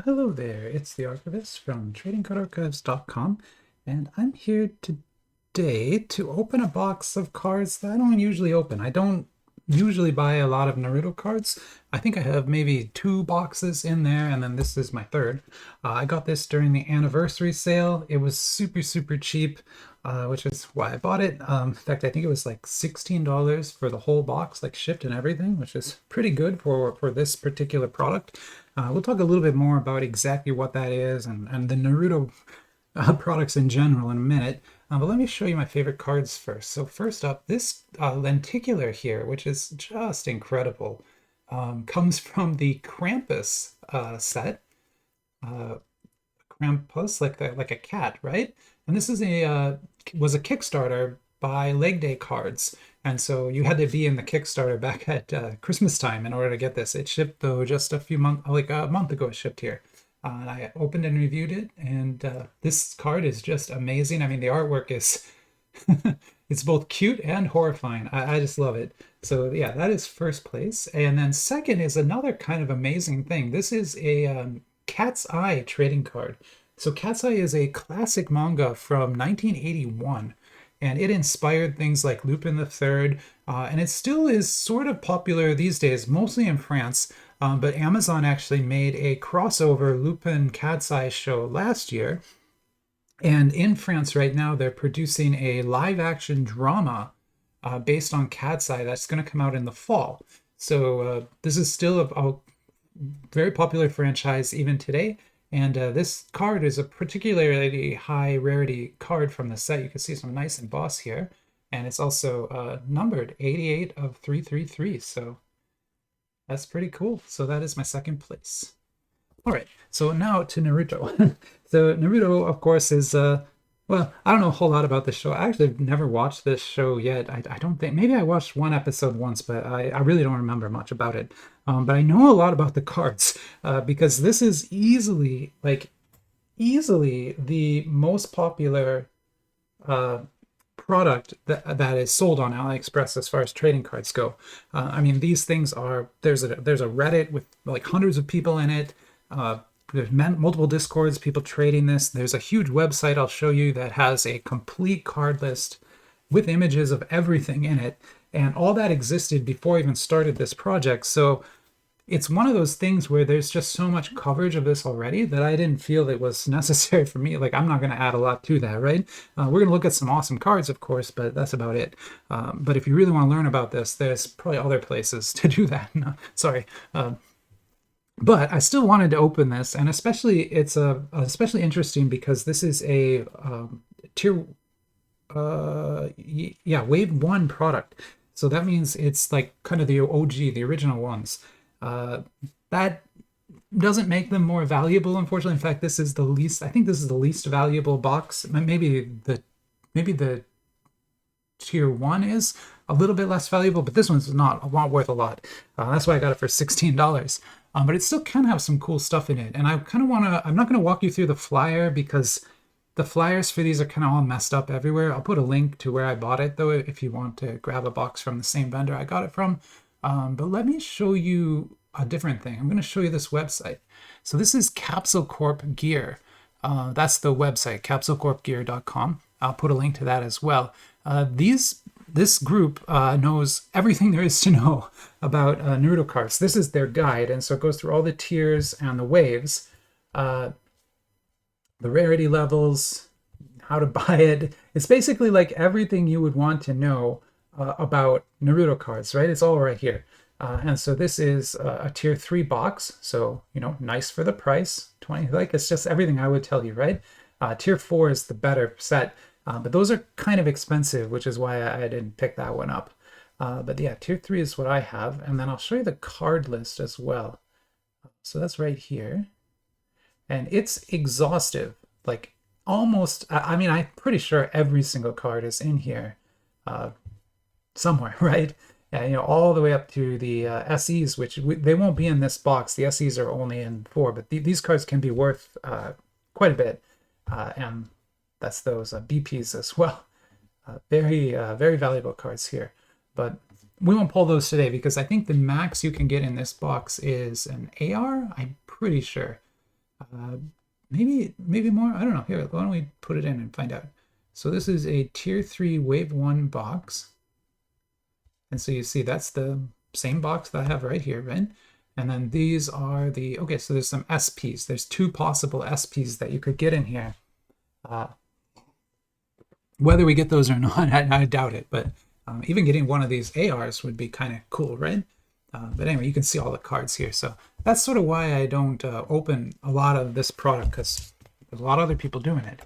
Hello there, it's the Archivist from tradingcardarchives.com, and I'm here today to open a box of cards that I don't usually open. I don't usually buy a lot of Naruto cards. I think I have maybe 2 boxes in there, and then this is my third. I got this during the anniversary sale. It was super cheap, which is why I bought it. In fact, I think it was like $16 for the whole box, like shipped and everything, which is pretty good for this particular product. We'll talk a little bit more about exactly what that is and the Naruto products in general in a minute. But let me show you my favorite cards first. So first up, this lenticular here, which is just incredible, comes from the Krampus set. Uh, Krampus, like a cat, right? And this is was a Kickstarter by Leg Day Cards, and so you had to be in the Kickstarter back at Christmas time in order to get this. It shipped though just a few months, like a month ago. It shipped here. And I opened and reviewed it, and this card is just amazing. I mean, the artwork is it's both cute and horrifying. I just love it. So yeah, that is first place. And then second is another kind of amazing thing. This is a Cat's Eye trading card. So Cat's Eye is a classic manga from 1981, and it inspired things like Lupin the Third, and it still is sort of popular these days, mostly in France. But Amazon actually made a crossover Lupin Cat's Eye show last year, and in France right now they're producing a live-action drama based on Cat's Eye that's going to come out in the fall. So this is still a very popular franchise even today. And this card is a particularly high rarity card from the set. You can see some nice emboss here. And it's also numbered 88 of 333. So that's pretty cool. So that is my second place. All right, so now to Naruto. So Naruto, of course, is well, I don't know a whole lot about this show. I actually have never watched this show yet. I don't think, maybe I watched one episode once, but I really don't remember much about it. But I know a lot about the cards because this is easily the most popular uh, product that is sold on AliExpress as far as trading cards go. I mean, these things are there's a Reddit with like hundreds of people in it. There's multiple discords, people trading this. There's a huge website I'll show you that has a complete card list with images of everything in it, and all that existed before I even started this project. So it's one of those things where there's just so much coverage of this already that I didn't feel it was necessary for me. Like, I'm not going to add a lot to that, right? We're going to look at some awesome cards, of course, but that's about it. But if you really want to learn about this, there's probably other places to do that. No, sorry. But I still wanted to open this, and especially it's especially interesting because this is a tier yeah, wave 1 product. So that means it's like kind of the OG, the original ones. That doesn't make them more valuable, unfortunately. In fact, this is the least, I think this is the least valuable box. Maybe the tier 1 is a little bit less valuable, but this one's not worth a lot. That's why I got it for $16. But it still can have some cool stuff in it. And I kind of want to, I'm not going to walk you through the flyer because the flyers for these are kind of all messed up everywhere. I'll put a link to where I bought it, though, if you want to grab a box from the same vendor I got it from. But let me show you a different thing. I'm going to show you this website. So this is Capsule Corp Gear. That's the website, capsulecorpgear.com. I'll put a link to that as well. This group knows everything there is to know about Naruto cards. This is their guide, and so it goes through all the tiers and the waves, the rarity levels, how to buy it. It's basically like everything you would want to know about Naruto cards, right? It's all right here. And so this is a tier 3 box, so nice for the price, 20. Like, it's just everything I would tell you, right? Tier 4 is the better set. But those are kind of expensive, which is why I didn't pick that one up. But yeah, tier 3 is what I have. And then I'll show you the card list as well. So that's right here. And it's exhaustive. Like, almost, I mean, I'm pretty sure every single card is in here somewhere, right? All the way up to the SEs, which they won't be in this box. The SEs are only in 4, but these cards can be worth quite a bit. And that's those BPs as well. Very valuable cards here. But we won't pull those today because I think the max you can get in this box is an AR, I'm pretty sure. Uh, maybe more. I don't know. Here, why don't we put it in and find out? So this is a tier 3 wave 1 box. And so you see that's the same box that I have right here, right? And then these are the, okay, so there's some SPs. There's 2 possible SPs that you could get in here. Whether we get those or not, I doubt it. But even getting one of these ARs would be kind of cool, right? But anyway, you can see all the cards here. So that's sort of why I don't open a lot of this product, because there's a lot of other people doing it.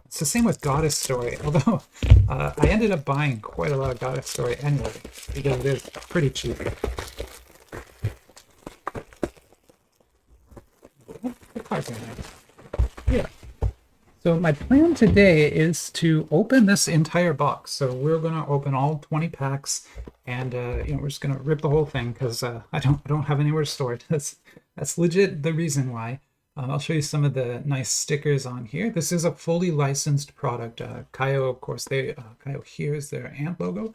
It's the same with Goddess Story, although I ended up buying quite a lot of Goddess Story anyway, because it is pretty cheap. The cards are nice. Yeah. So my plan today is to open this entire box. So we're going to open all 20 packs, and we're just going to rip the whole thing because I don't have anywhere to store it. That's legit the reason why. I'll show you some of the nice stickers on here. This is a fully licensed product. Kayou, of course, Kayou here is their ant logo.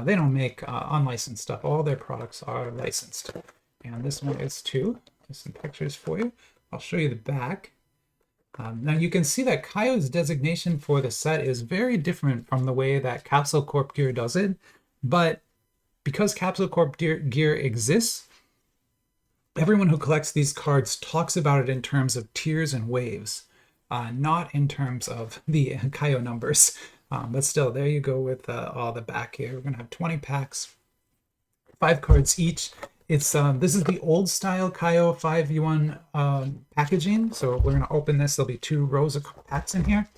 They don't make unlicensed stuff. All their products are licensed. And this one is too. There's some pictures for you. I'll show you the back. Now you can see that Kayou's designation for the set is very different from the way that Capsule Corp Gear does it. But because Capsule Corp Gear exists, everyone who collects these cards talks about it in terms of tiers and waves, not in terms of the Kayou numbers. But still, there you go with all the back here. We're going to have 20 packs, 5 cards each. It's this is the old style Kayou 5v1 packaging. So we're going to open this. There'll be 2 rows of packs in here.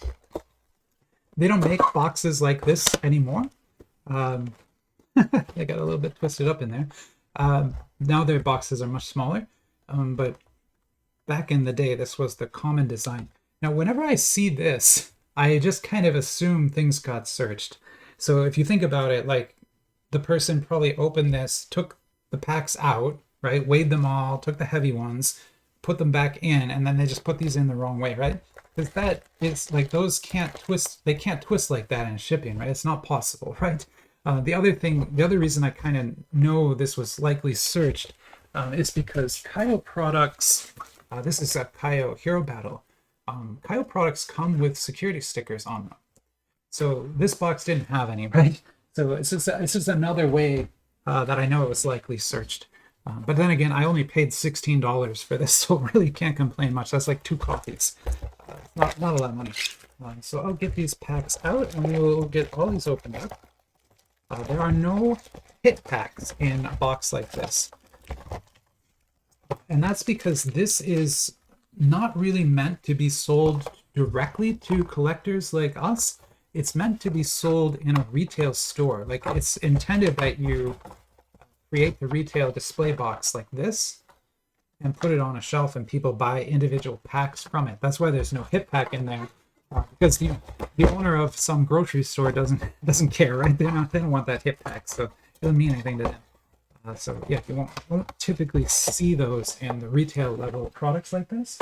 They don't make boxes like this anymore. They got a little bit twisted up in there. Now their boxes are much smaller, but back in the day, this was the common design. Now, whenever I see this, I just kind of assume things got searched. So if you think about it, like the person probably opened this, took the packs out, right? Weighed them all, took the heavy ones, put them back in, and then they just put these in the wrong way, right? Because that is like those can't twist. They can't twist like that in shipping, right? It's not possible, right? The other reason I kind of know this was likely searched is because Kayou products, this is a Kayou Hero Battle. Kayou products come with security stickers on them. So this box didn't have any, right? So it's just another way that I know it was likely searched. But then again, I only paid $16 for this, so really can't complain much. That's like 2 coffees. Not a lot of money. So I'll get these packs out, and we'll get all these opened up. There are no hit packs in a box like this. And that's because this is not really meant to be sold directly to collectors like us. It's meant to be sold in a retail store. Like, it's intended that you create the retail display box like this and put it on a shelf and people buy individual packs from it. That's why there's no hit pack in there. Because the owner of some grocery store doesn't care, right? They don't want that hit pack, so it doesn't mean anything to them. So yeah, you won't typically see those in the retail level products like this.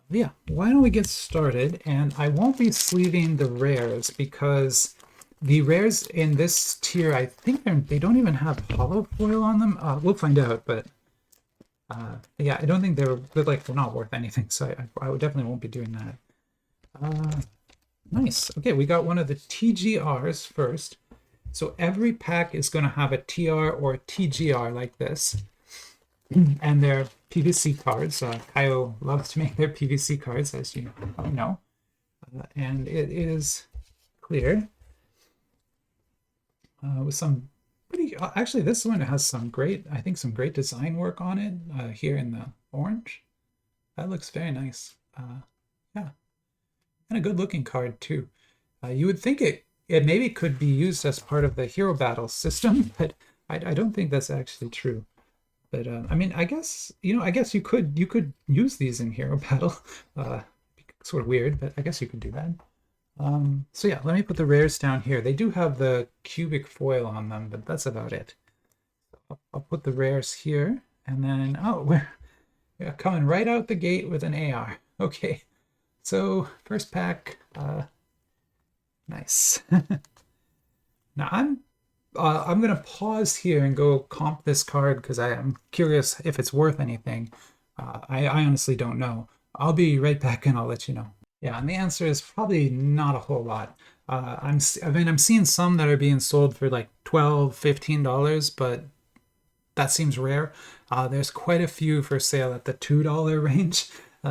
Yeah, why don't we get started? And I won't be sleeving the rares because the rares in this tier, I think they don't even have hollow foil on them. We'll find out, but yeah, I don't think they're not worth anything, so I definitely won't be doing that. Nice. Okay, we got one of the TGRs first. So every pack is going to have a TR or a TGR like this. And they're PVC cards. Kayou loves to make their PVC cards, as you know. And it is clear. With some pretty... actually, this one has some great design work on it here in the orange. That looks very nice. Yeah. And a good looking card too. You would think it maybe could be used as part of the Hero Battle system, but I don't think that's actually true. But I mean, I guess you could use these in Hero Battle. Sort of weird, but I guess you could do that. So yeah, let me put the rares down here. They do have the cubic foil on them, but that's about it. I'll put the rares here, and then we're coming right out the gate with an AR. Okay. So first pack, nice. Now I'm gonna pause here and go comp this card because I am curious if it's worth anything. I honestly don't know. I'll be right back and I'll let you know. Yeah, and the answer is probably not a whole lot. I'm seeing some that are being sold for like $12, $15, but that seems rare. There's quite a few for sale at the $2 range.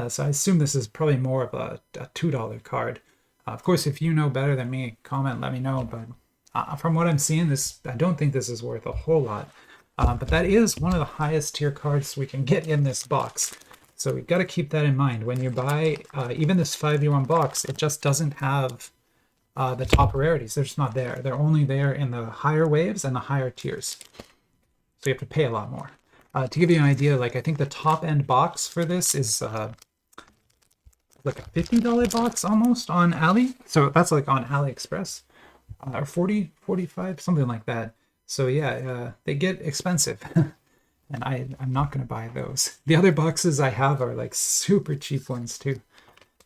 So I assume this is probably more of a $2 card. Of course, if you know better than me, comment, let me know. But from what I'm seeing, I don't think this is worth a whole lot. But that is one of the highest tier cards we can get in this box. So we've got to keep that in mind. When you buy even this 5v1 box, it just doesn't have the top rarities. They're just not there. They're only there in the higher waves and the higher tiers. So you have to pay a lot more. To give you an idea, like I think the top end box for this is like a $50 box almost on Ali. So that's like on AliExpress. Or 40, 45, something like that. So yeah, they get expensive. And I'm not going to buy those. The other boxes I have are like super cheap ones too.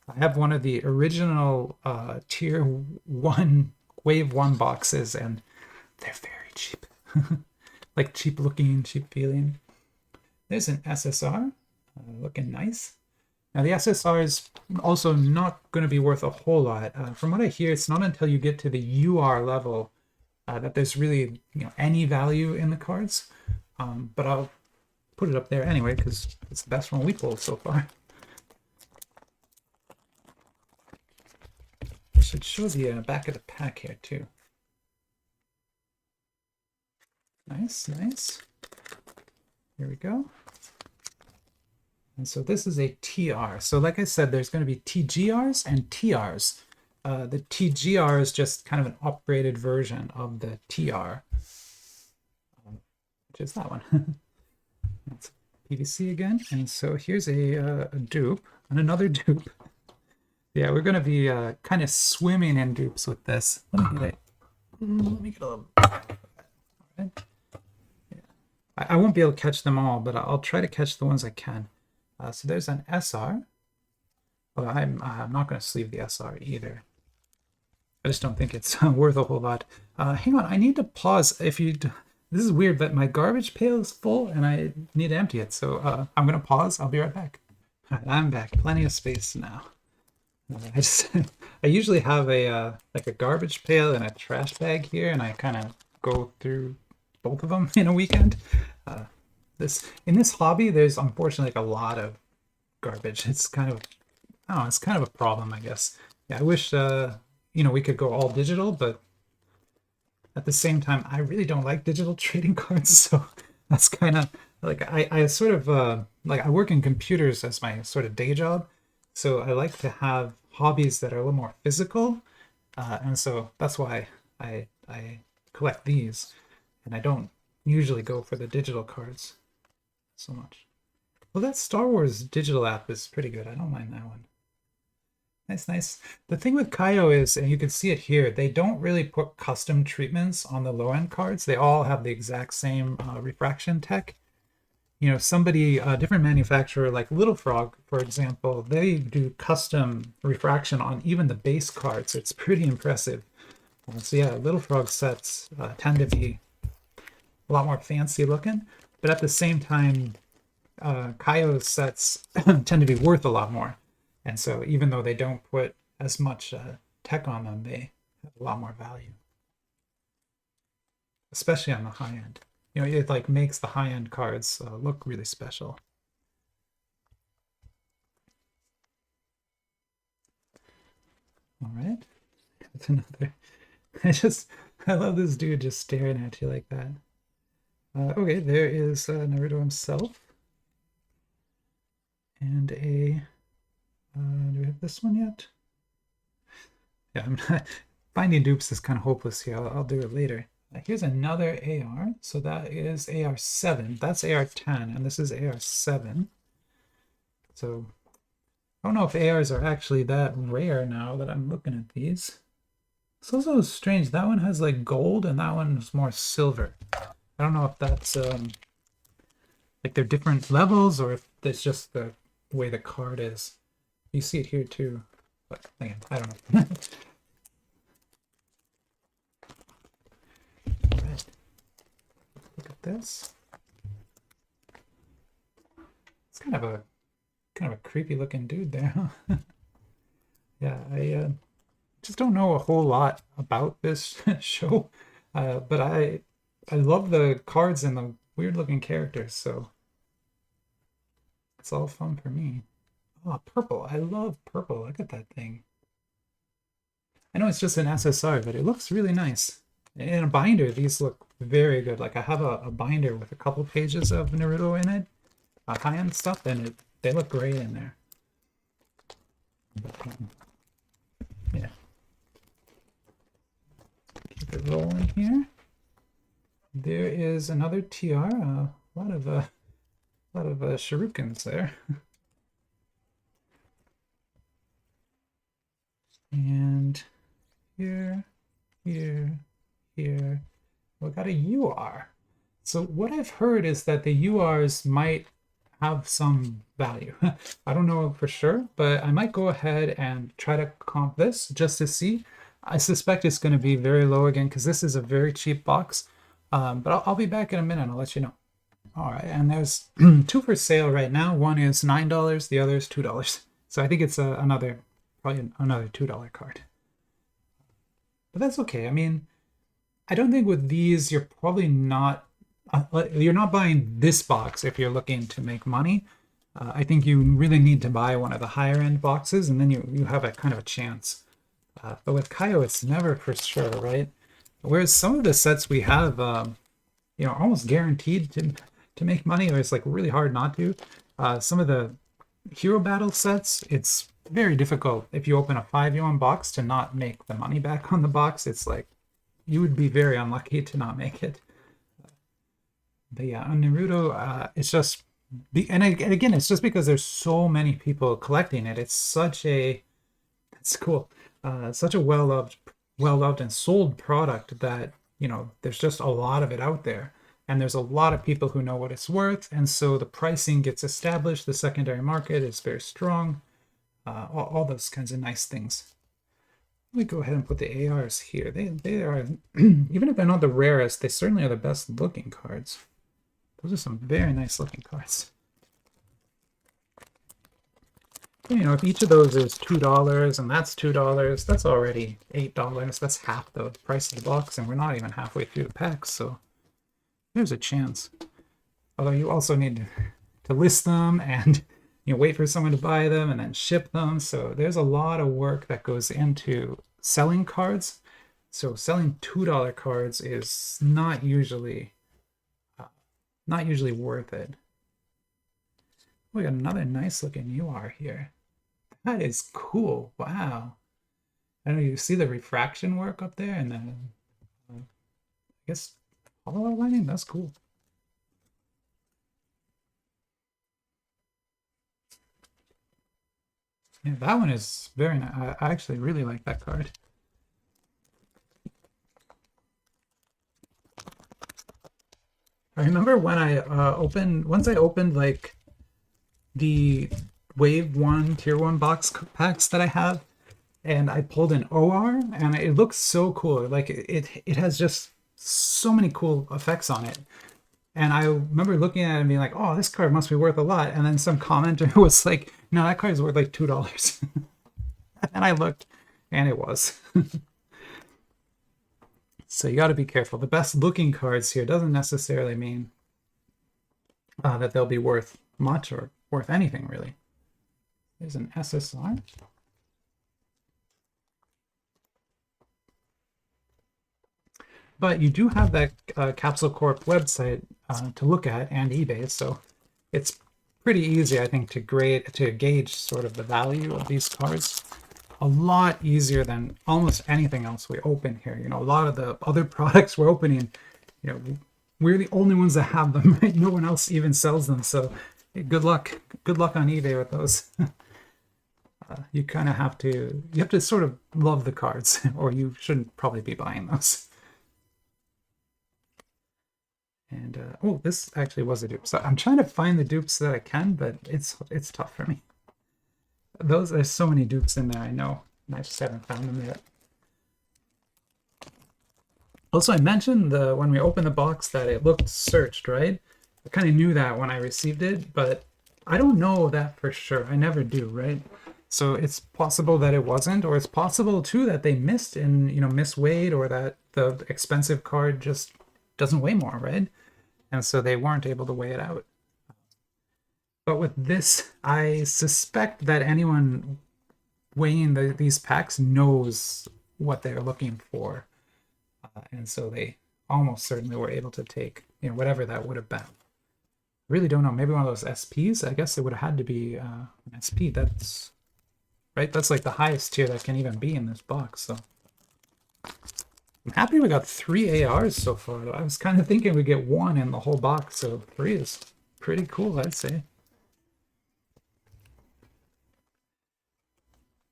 I have one of the original tier 1 wave 1 boxes and they're very cheap. Like cheap looking, cheap feeling. There's an SSR looking nice. Now the SSR is also not going to be worth a whole lot. From what I hear, it's not until you get to the UR level that there's really any value in the cards. But I'll put it up there anyway because it's the best one we pulled so far. I should show the back of the pack here too. Nice, nice. Here we go. And so this is a TR. So like I said, there's going to be TGRs and TRs. The TGR is just kind of an upgraded version of the TR, which is that one. That's PVC again. And so here's a dupe and another dupe. Yeah, we're going to be kind of swimming in dupes with this. Let me get a little... All right. Yeah. I won't be able to catch them all, but I'll try to catch the ones I can. So there's an SR. Well, I'm not going to sleeve the SR either. I just don't think it's worth a whole lot. Hang on, I need to pause. This is weird, but my garbage pail is full and I need to empty it. So I'm going to pause. I'll be right back. All right, I'm back. Plenty of space now. I usually have a like a garbage pail and a trash bag here, and I kind of go through both of them in a weekend. In this hobby, there's unfortunately like a lot of garbage. It's kind of, it's kind of a problem, I guess. Yeah, I wish we could go all digital, but at the same time, I really don't like digital trading cards, so that's kind of like I sort of like I work in computers as my sort of day job, so I like to have hobbies that are a little more physical, and so that's why I collect these, and I don't usually go for the digital cards so much. Well, that Star Wars digital app is pretty good. I don't mind that one. Nice, nice. The thing with Kayou is, and you can see it here, they don't really put custom treatments on the low-end cards. They all have the exact same refraction tech. Somebody, a different manufacturer like Little Frog, for example, they do custom refraction on even the base cards. It's pretty impressive. So yeah, Little Frog sets tend to be a lot more fancy looking, but at the same time, Kayou sets tend to be worth a lot more. And so even though they don't put as much tech on them, they have a lot more value, especially on the high end. It like makes the high end cards look really special. All right, that's another. I love this dude just staring at you like that. Okay, there is Naruto himself. And do we have this one yet? Yeah, I'm not, finding dupes is kind of hopeless here. I'll do it later. Here's another AR. So that is AR7. That's AR10, and this is AR7. So I don't know if ARs are actually that rare now that I'm looking at these. It's also strange. That one has like gold, and that one is more silver. I don't know if that's like they're different levels, or if it's just the way the card is. You see it here too, but again, I don't know. All right. Look at this. It's kind of a kind of a creepy looking dude there, huh? Yeah, I just don't know a whole lot about this show, but I love the cards and the weird looking characters, so it's all fun for me. Oh, purple. I love purple. Look at that thing. I know it's just an SSR, but it looks really nice. In a binder, these look very good. Like I have a binder with a couple pages of Naruto in it, high-end stuff, and they look great in there. Yeah. Keep it rolling here. There is another TR. A lot of shurikens there. And here, here, here. We got a UR. So what I've heard is that the URs might have some value. I don't know for sure, but I might go ahead and try to comp this just to see. I suspect it's going to be very low again because this is a very cheap box. But I'll be back in a minute and I'll let you know. All right, and there's two for sale right now. One is $9, the other is $2. So I think it's probably another $2 card. But that's okay. I mean, I don't think with these you're probably not you're not buying this box if you're looking to make money. I think you really need to buy one of the higher end boxes, and then you have a kind of a chance. But with Kayou, it's never for sure, right? Whereas some of the sets we have, almost guaranteed to make money, or it's like really hard not to. Some of the hero battle sets, it's very difficult if you open a 5-yuan box to not make the money back on the box. It's like you would be very unlucky to not make it. But yeah, on Naruto, it's just, and again, it's just because there's so many people collecting it. It's cool. Such a well-loved and sold product that, there's just a lot of it out there. And there's a lot of people who know what it's worth. And so the pricing gets established. The secondary market is very strong. All those kinds of nice things. Let me go ahead and put the ARs here. They are, even if they're not the rarest, they certainly are the best looking cards. Those are some very nice looking cards. If each of those is $2 and that's $2, that's already $8. That's half the price of the box, and we're not even halfway through the pack, so there's a chance. Although you also need to list them and wait for someone to buy them and then ship them. So there's a lot of work that goes into selling cards. So selling $2 cards is not usually worth it. We got another nice looking UR here. That is cool. Wow. I know you see the refraction work up there, and then I guess hollow outlining. That's cool. Yeah, that one is very nice. I actually really like that card. I remember when once I opened like the Wave 1 Tier 1 box packs that I have, and I pulled an OR, and it looks so cool. Like it has just so many cool effects on it. And I remember looking at it and being like, oh, this card must be worth a lot. And then some commenter was like, no, that card is worth like $2. And I looked, and it was. So you got to be careful. The best looking cards here doesn't necessarily mean that they'll be worth much or worth anything, really. There's an SSR. But you do have that Capsule Corp website to look at, and eBay, so it's pretty easy, I think, to gauge sort of the value of these cards. A lot easier than almost anything else we open here. A lot of the other products we're opening, we're the only ones that have them, right? No one else even sells them, so good luck. Good luck on eBay with those. You kind of have to sort of love the cards, or you shouldn't probably be buying those. And oh, this actually was a dupe. So I'm trying to find the dupes that I can, but it's tough for me. There's so many dupes in there, I know. And I just haven't found them yet. Also, I mentioned when we opened the box that it looked searched, right? I kind of knew that when I received it, but I don't know that for sure. I never do, right? So it's possible that it wasn't, or it's possible too that they missed and misweighed, or that the expensive card just doesn't weigh more, right? And so they weren't able to weigh it out. But with this, I suspect that anyone weighing these packs knows what they're looking for, and so they almost certainly were able to take whatever that would have been. Really don't know. Maybe one of those SPs. I guess it would have had to be an SP. That's right. That's like the highest tier that can even be in this box. So I'm happy we got 3 ARs so far. I was kind of thinking we'd get 1 in the whole box, so 3 is pretty cool, I'd say.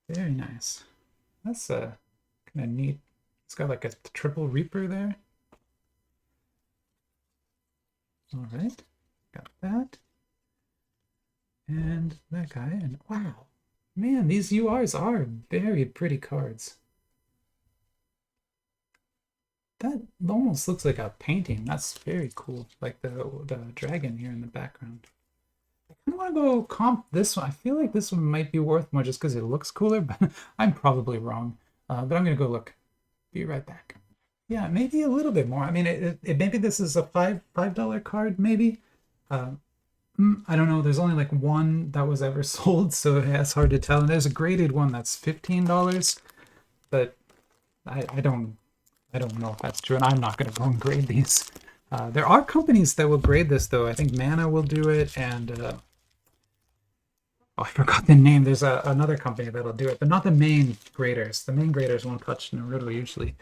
Very nice. That's kind of neat. It's got like a triple Reaper there. All right, got that. And that guy, and wow, man, these URs are very pretty cards. That almost looks like a painting. That's very cool, like the dragon here in the background. I kind of want to go comp this one. I feel like this one might be worth more just because it looks cooler, but I'm probably wrong. But I'm gonna go look. Be right back. Yeah, maybe a little bit more. I mean, maybe this is a $5 card, maybe. Uh, I don't know. There's only like one that was ever sold, so it's hard to tell. And there's a graded one that's $15, but I don't know if that's true, and I'm not going to go and grade these. There are companies that will grade this, though. I think Mana will do it, and oh, I forgot the name. There's another company that'll do it, but not the main graders. The main graders won't touch Naruto usually.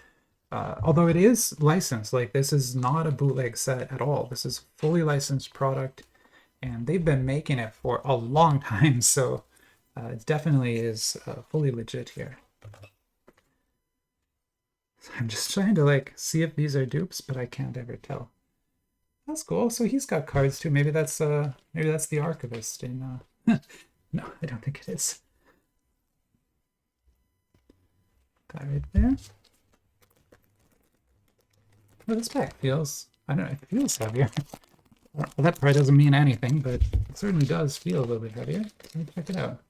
Although it is licensed, like this is not a bootleg set at all. This is a fully licensed product, and they've been making it for a long time, so it definitely is fully legit here. I'm just trying to like see if these are dupes, but I can't ever tell. That's cool. So he's got cards too. Maybe that's the archivist in no, I don't think it is. Guy right there. Well, this pack feels, I don't know, it feels heavier. Well, that probably doesn't mean anything, but it certainly does feel a little bit heavier. Let me check it out.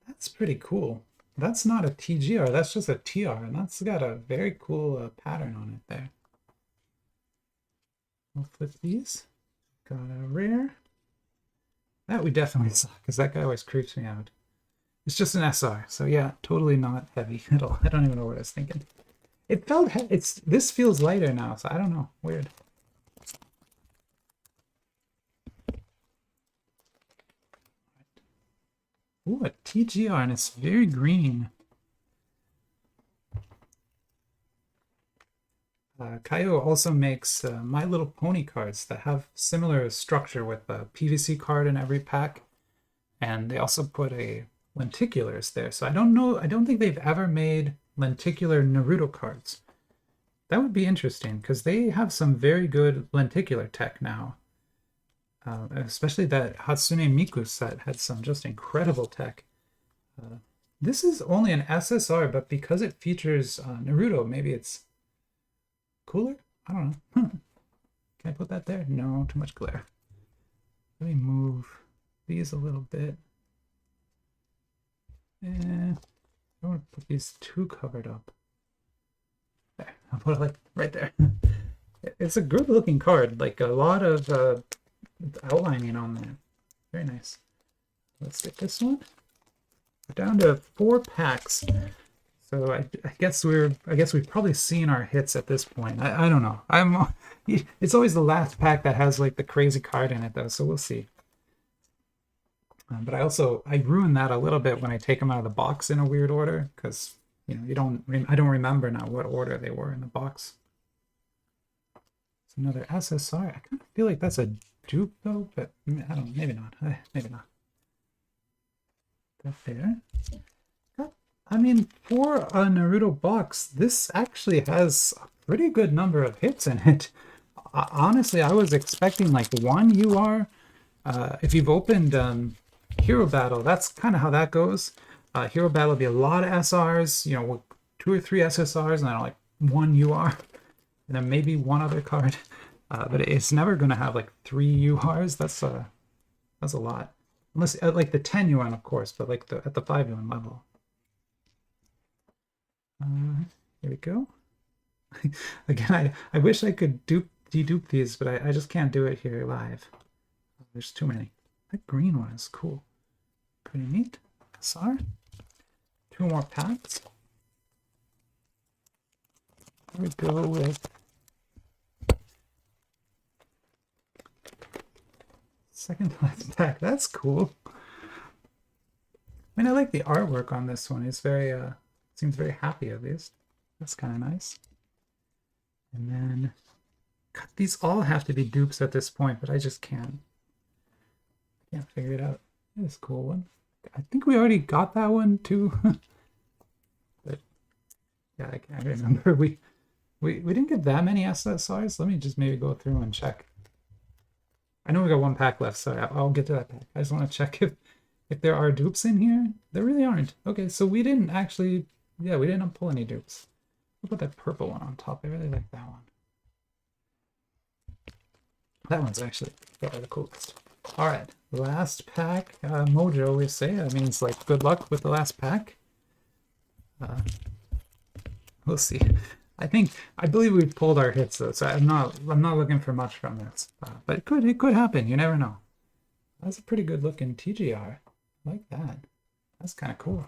That's pretty cool. That's not a TGR, that's just a TR, and that's got a very cool pattern on it there. We'll flip these. Got a rare. That we definitely saw, because that guy always creeps me out. It's just an SR, so yeah, totally not heavy at all. I don't even know what I was thinking. It felt this feels lighter now, so I don't know. Weird. Ooh, a TGR, and it's very green. Kayou also makes My Little Pony cards that have similar structure with a PVC card in every pack, and they also put a lenticulars there. So I don't know. I don't think they've ever made lenticular Naruto cards. That would be interesting because they have some very good lenticular tech now. Especially that Hatsune Miku set had some just incredible tech. This is only an SSR, but because it features Naruto, maybe it's cooler? I don't know. Can I put that there? No, too much glare. Let me move these a little bit. I don't want to put these too covered up. There, I'll put it like right there. It's a good looking card, like a lot of outlining on there. Very nice. Let's get this one. We're down to 4 packs. So I guess we've probably seen our hits at this point. I don't know. It's always the last pack that has like the crazy card in it though, so we'll see. But I ruin that a little bit when I take them out of the box in a weird order, because I don't remember now what order they were in the box. It's another SSR. I kind of feel like that's a dupe though, but I don't know, maybe not. Maybe not. That there. I mean, for a Naruto box, this actually has a pretty good number of hits in it. Honestly, I was expecting like 1 UR. If you've opened Hero Battle, that's kind of how that goes. Hero Battle will be a lot of SRs, 2 or 3 SSRs, and then like 1 UR. and then maybe one other card. But it's never going to have like 3 URs. That's a lot. Unless like the 10 yuan, of course, but like at the 5 yuan level. Here we go. Again, I wish I could dedupe these, but I just can't do it here live. There's too many. That green one is cool. Pretty neat. SR. 2 more packs. Here we go with second last pack. That's cool. I mean, I like the artwork on this one. It's very, seems very happy at least. That's kind of nice. And then, God, these all have to be dupes at this point, but I just can't figure it out. This is a cool one. I think we already got that one too. But yeah, I can't remember. We didn't get that many SSRs. Let me just maybe go through and check. I know we got 1 pack left, so I'll get to that pack. I just want to check if there are dupes in here. There really aren't. Okay, so we didn't actually, yeah, we didn't pull any dupes. We'll put that purple one on top. I really like that one. That one's actually probably the coolest. All right, last pack. Mojo, we say. That means like good luck with the last pack. We'll see. I believe we've pulled our hits though, so I'm not looking for much from this. But it could happen. You never know. That's a pretty good looking TGR. I like that. That's kind of cool.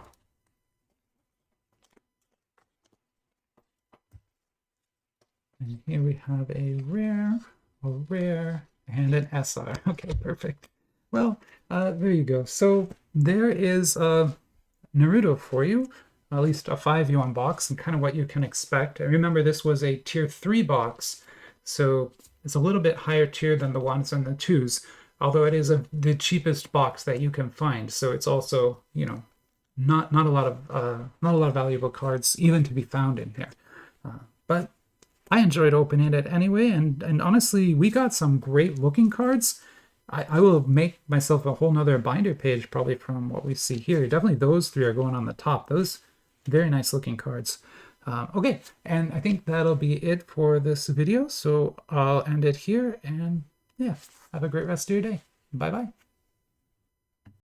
And here we have a rare, and an SR. Okay, perfect. Well, there you go. So there is Naruto for you. At least a 5 yuan box, and kind of what you can expect. And remember, this was a tier 3 box, so it's a little bit higher tier than the 1s and the 2s, although it is the cheapest box that you can find. So it's also, you know, not a lot of valuable cards even to be found in here. But I enjoyed opening it anyway, and honestly, we got some great looking cards. I will make myself a whole nother binder page probably from what we see here. Definitely those 3 are going on the top. Those very nice looking cards. Okay, and I think that'll be it for this video. So I'll end it here, and yeah, have a great rest of your day. Bye-bye.